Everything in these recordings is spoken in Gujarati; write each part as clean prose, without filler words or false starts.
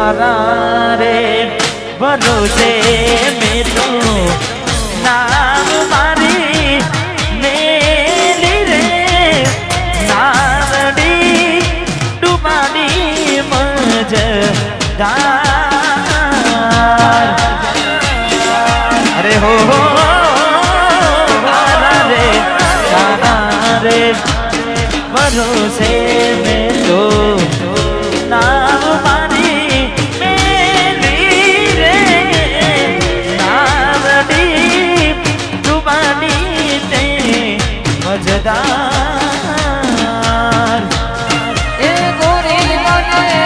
तारा रे भरोसे में तो नाम मारी मेली रे नारडी डुबाडी मजदार अरे हो तारा रे भरोसे में तो नाम मारी मेली रे नारडी डुबाडी ते मजदार ए गोरी बने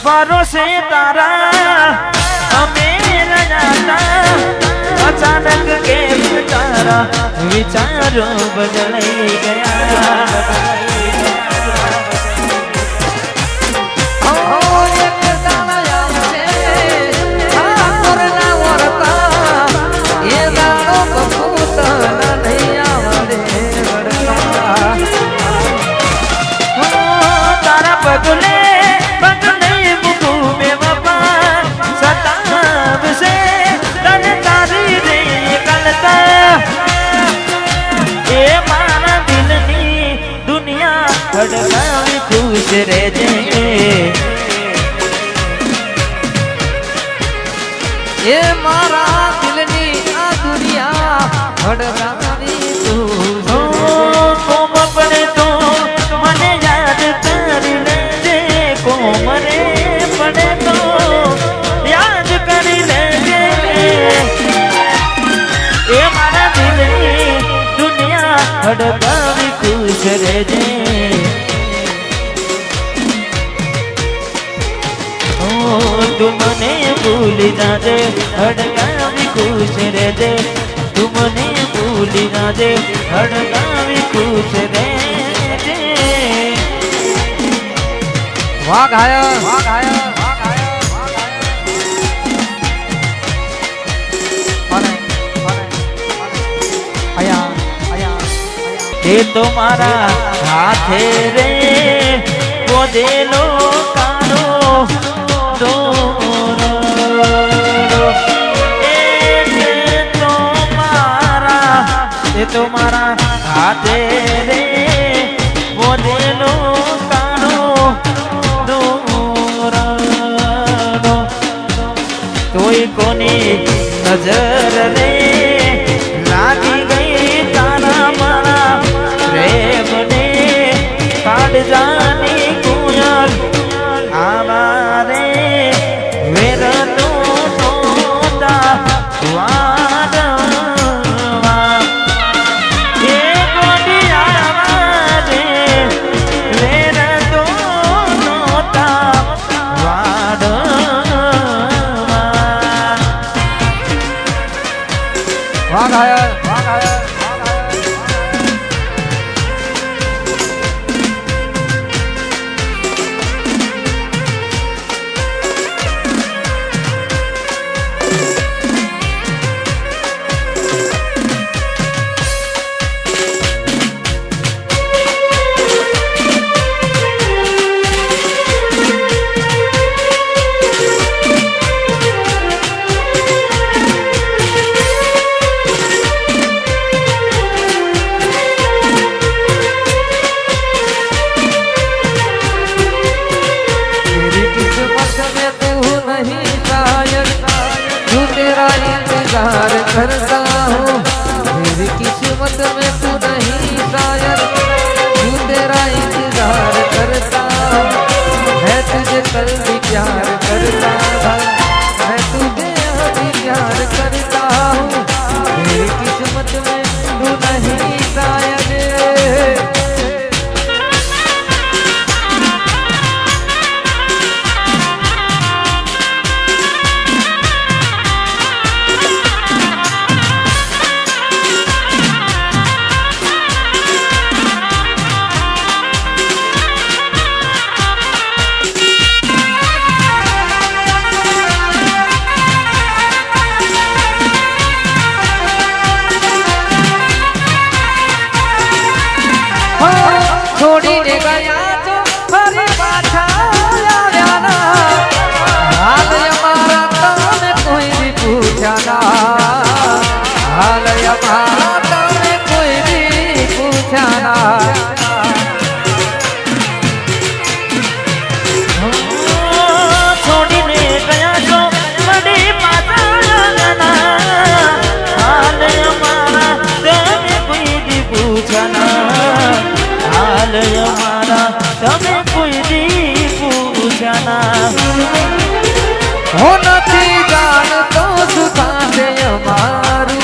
भरोसे तारा हमें जाता अचानक के तारा विचारों बदल गया तारा बदले हड़कावी खुश रह जाए ये मारा दिलनी आ दुनिया हड़कावी खुश कोम पड़े तो मने याद कर ले कोमरे पड़े तो याद कर ले ये मारा दिलनी दुनिया हड़कावी खुश रह जाए तुमने भूल जाजे हड़कावी खुश रह दे तुमने भूल जाजे हड़कावी खुश रह दे वाह गाया ये तुम्हारा हाथे रे वो दे लो कानो तुम्हारा हाथे रे वो दे लो कानो तोई कोनी नजर रे लागी गई तारा मारा प्रेम ने काट जानी कुयल आवारे मेरा नोटा અમારા તમે કોઈ દી પૂછ્યા છોડીને ગયા છો વડી પાછા હાલ અમારા તમે કોઈ દી પૂછના હાલ અમારા તમે કોઈ દી પૂછના હું નથી જાણતો સુખાશે અમારું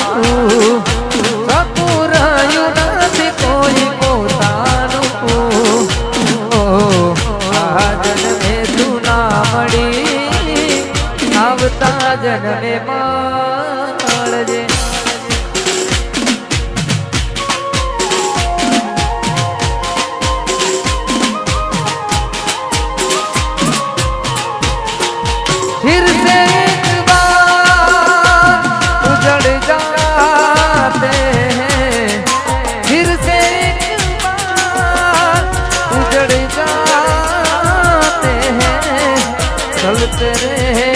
કપૂર રહ્યું નથી કોઈ પોતાનું આ જન્મે તું ના મળી આવતા જન્મે મળજે फिर से एक बार उजड़ जाते हैं फिर से एक बार उजड़ जाते हैं चलते रहे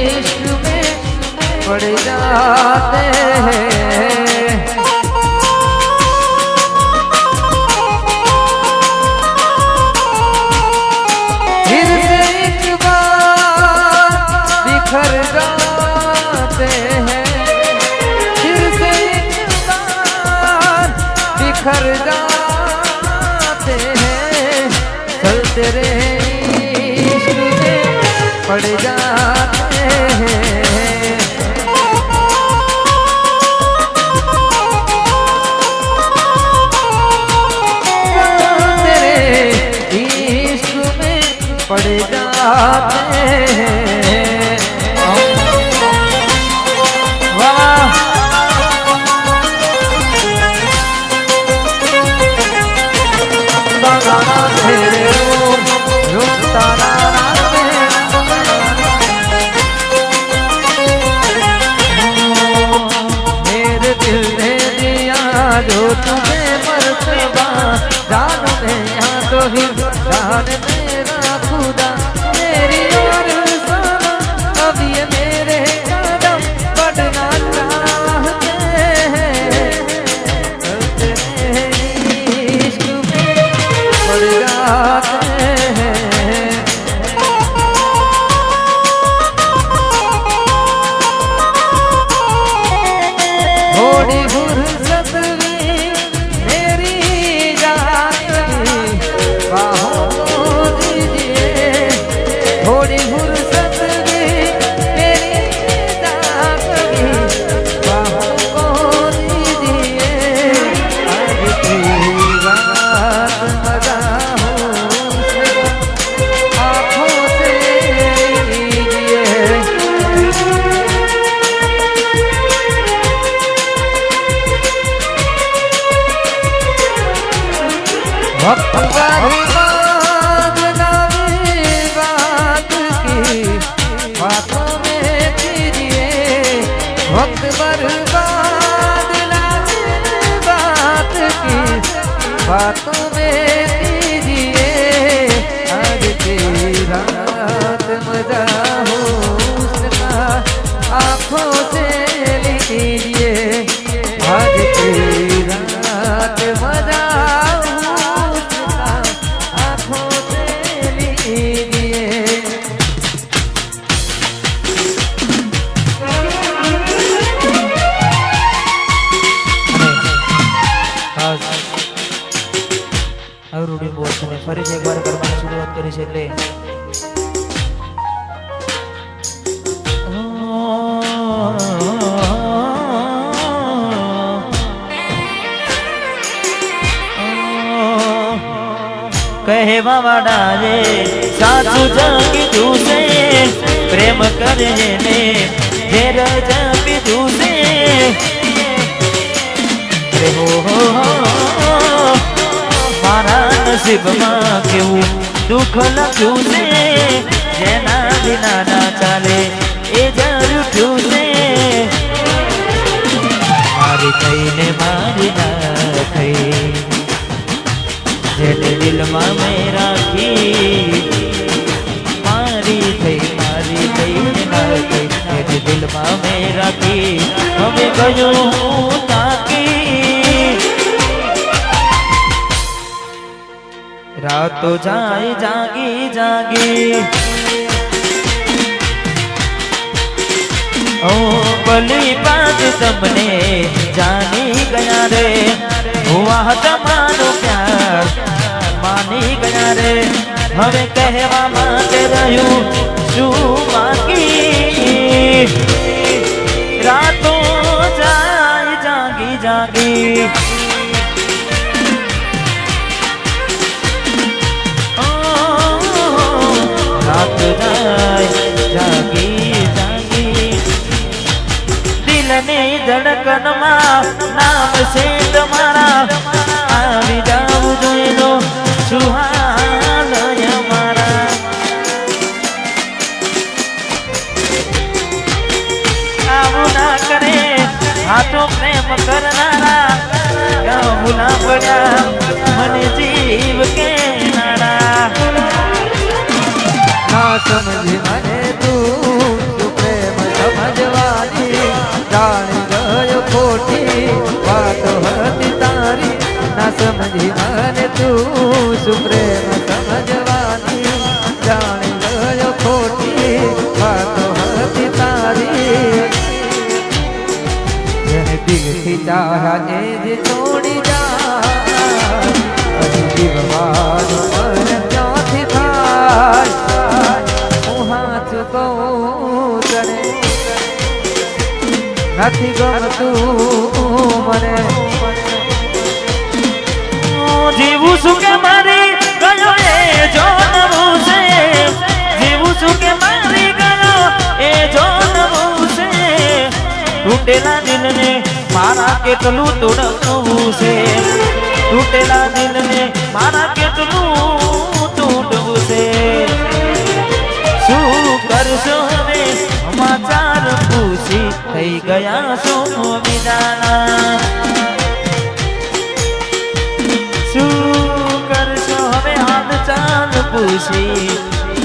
इश्क में पड़ जाते हैं फिर से एक बिखर जाते हैं फिर से एक बार बिखर जाते हैं चलते रहे इश्क में पड़ जाते हैं चलते रहे इश्क में पड़ जाते हैं मेरे दिल ने दिया जो तुझे मर्तबा जान में यहाँ तो ही जान मेरा खुदा मेरी और सुनो अब ये मेरे कदम बढ़ना चाहते हैं चलते हैं इश्क में पड़ जाते हैं थोड़ी फुर्सत भी मेरी जानी बाहों को दीजिए थोड़ी फुर्सत भी मेरी जानी बाहों को दीजिए आज की रात मजा हो आँखों से लीजिए वक्त बर्बाद ना बात की बातों में कीजिए वक्त बर्बाद ना बात की बातों में कीजिए आज की रात मजा हो उसका आँखों से लीजिए आज की रात मजा રૂડી બોલ તમે ફરીથી એકવાર કરવાની શરૂઆત કરી છે એટલે કહેવા વાળાએ સાચું જ કીધું છે પ્રેમ કરે ને ઘેર જ પીધું છે રે હો મારા નસીબમાં કેવું દુઃખ લખ્યું છે જેના વિના ના ચાલે એ જરૂર છે મારી થઈને મારી ના થઈ જેને દિલમાં મેં રાખી મારી થઈ ના થઈ જેને દિલમાં મેં રાખી હવે ગયું તો જાય જાગી જાગી ઓ ભલી બાત તમને જાની ગયા રે હુઆ તમારો પ્યાર માની ગયા રે હવે કહેવા માટે રહ્યું શું બાકી રાતો જાય જાગી જાગી રાત જાય જાગી જાગી દિલને ધડકનમાં નામ છે તમારા આવી જાવું જોઈએ તો સુહાલ અમારા આવું ના કરે આ તો પ્રેમ કરનારા ભૂલા પડ્યા મને જીવ કે નારા ના સમજી મને તું પ્રેમ સમજવાની જાણી ગયો ખોટી વાતો હતી તારી ના સમજી મને તું પ્રેમ સમજવાની જાણી ગયો ખોટી વાતો હતી તારી જેને દિલથી ચાહ્યા એ જ છોડી જા જીવવાનું મન ક્યાંથી થાય હું હાથ કહું તને નથી ગમતું મને જીવું છું કે મારી ગયો એ જોનવું છે જીવું છું કે મારી ગયો એ જોનવું છે તૂટેલા દિલને મારા કેટલું તોડવું છે તૂટેલા દિલને મારા કેટલું તૂટવું છે શું કરશો હવે સમાચાર પૂછી થઈ ગયા છો વિદાના શું કરશો હવે હાલ ચાલ પૂછી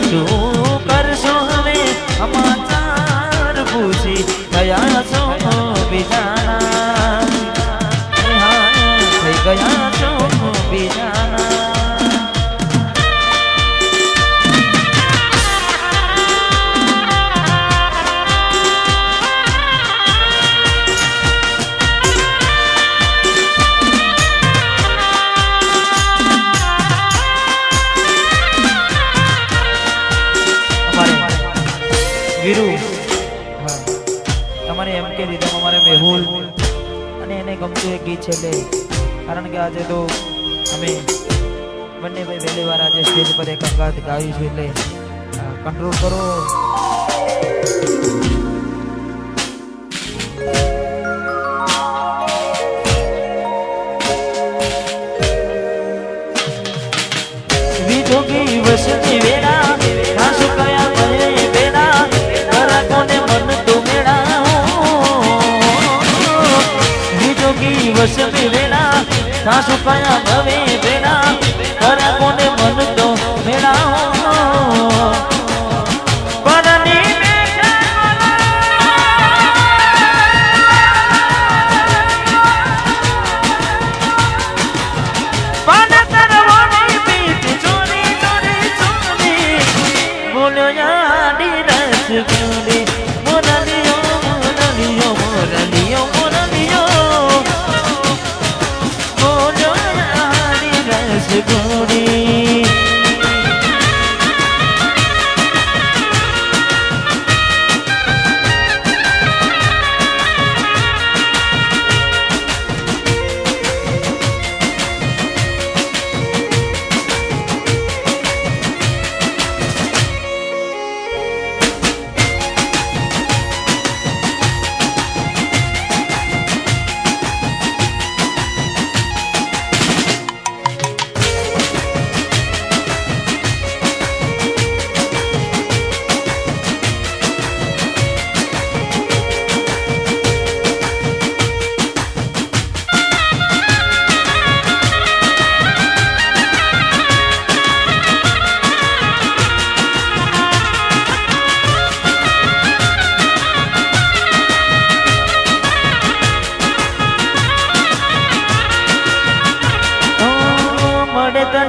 શું કરશો હવે સમાચાર પૂછી ગયા છો બીજાના થઈ ગયા છો બીજાના વીરુ તમારે એમ કે રીધમ અમારે મેહુલ અને એને ગમતું એક ગીત છે એટલે કારણ કે આજે તો અમે બંને ભાઈ પહેલી વાર આજે સ્ટેજ પર એક અંગાત ગાયું છું એટલે કંટ્રોલ કરો વિજોગી વસતી વેરા નાશ કયા ભય બેરા કરા કોને મન તો મેળા વિજોગી વસતી વેરા નાશ કયા ભવે બેરા કરા કોને મન તો મેળા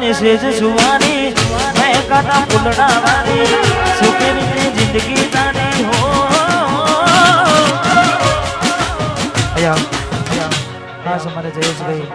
ની સેજ સુવાની મેં કાતા ફૂલડા વાળી સુખી રીતે જિંદગી તારી હો ખાસ અમારે જયેશભાઈ